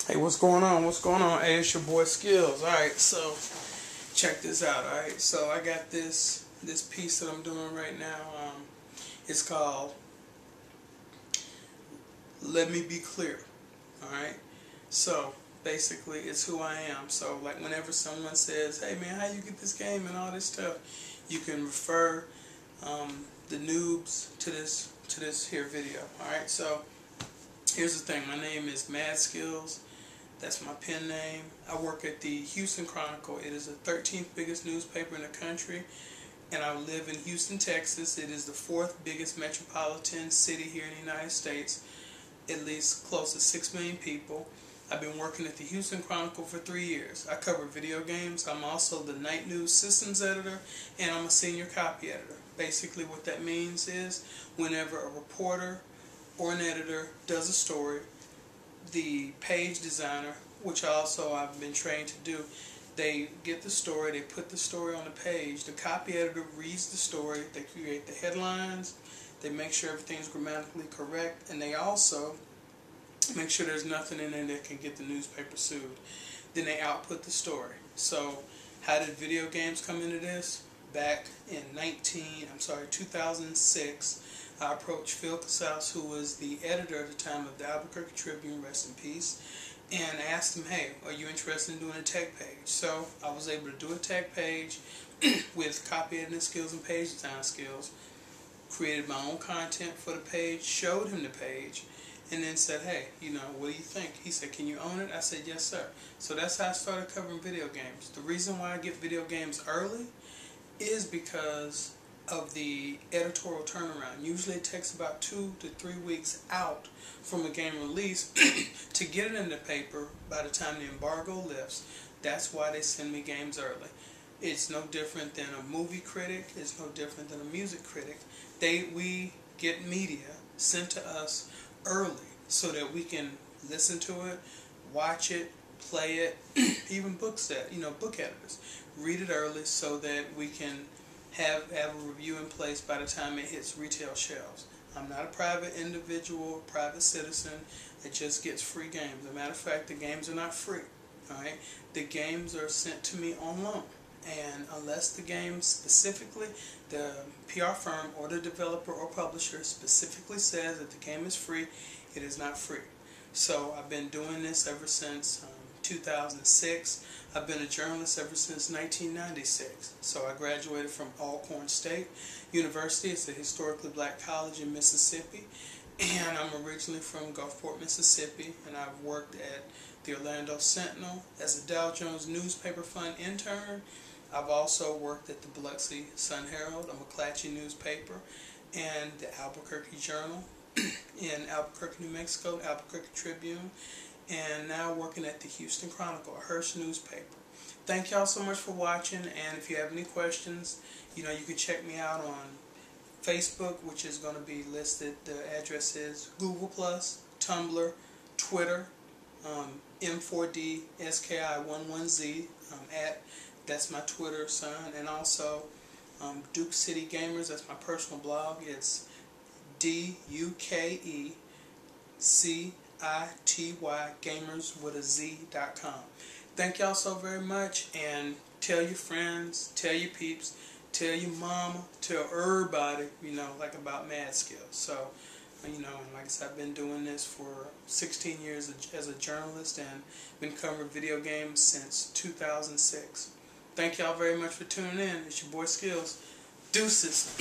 Hey, what's going on? What's going on? Hey, it's your boy Skills. Alright, so check this out. Alright, so I got this piece that I'm doing right now. It's called Let Me Be Clear. Alright, so basically it's who I am. So like whenever someone says, hey man, how you get this game and all this stuff, you can refer the noobs to this here video. Alright, so here's the thing. My name is Mad Skills. That's my pen name. I work at the Houston Chronicle. It is the 13th biggest newspaper in the country, and I live in Houston, Texas. It is the 4th biggest metropolitan city here in the United States, at least close to 6 million people. I've been working at the Houston Chronicle for 3 years. I cover video games. I'm also the night news systems editor, and I'm a senior copy editor. Basically what that means is whenever a reporter or an editor does a story, the page designer, which I've been trained to do, they get the story, they put the story on the page, the copy editor reads the story, they create the headlines, they make sure everything's grammatically correct, and they also make sure there's nothing in there that can get the newspaper sued. Then they output the story. So how did video games come into this? Back in 2006, I approached Phil Casals, who was the editor at the time of the Albuquerque Tribune, rest in peace, and asked him, hey, are you interested in doing a tech page? So I was able to do a tech page with copy editing skills and page design skills, created my own content for the page, showed him the page, and then said, hey, what do you think? He said, can you own it? I said, yes, sir. So that's how I started covering video games. The reason why I get video games early is because of the editorial turnaround. Usually it takes about 2 to 3 weeks out from a game release to get it in the paper by the time the embargo lifts. That's why they send me games early. It's no different than a movie critic. It's no different than a music critic. We get media sent to us early so that we can listen to it, watch it, play it, even book editors read it early so that we can have a review in place by the time it hits retail shelves. I'm not a private individual, private citizen that just gets free games. As a matter of fact, the games are not free. Alright? The games are sent to me on loan. And unless the game specifically, the PR firm or the developer or publisher specifically says that the game is free, it is not free. So I've been doing this ever since 2006. I've been a journalist ever since 1996. So I graduated from Alcorn State University. It's a historically black college in Mississippi. And I'm originally from Gulfport, Mississippi. And I've worked at the Orlando Sentinel as a Dow Jones Newspaper Fund intern. I've also worked at the Biloxi Sun-Herald, a McClatchy newspaper, and the Albuquerque Journal in Albuquerque, New Mexico, Albuquerque Tribune, and now working at the Houston Chronicle, a Hearst newspaper. Thank y'all so much for watching, and if you have any questions, you can check me out on Facebook, which is going to be listed. The address is Google+, Tumblr, Twitter, M4d Ski11z that's my Twitter sign, and also Duke City Gamers, that's my personal blog. It's DUKECITY gamers with a Z.com. Thank y'all so very much, and tell your friends, tell your peeps, tell your mama, tell everybody, like about Mad Skills. So, and like I said, I've been doing this for 16 years as a journalist and been covering video games since 2006. Thank y'all very much for tuning in. It's your boy Skills. Deuces.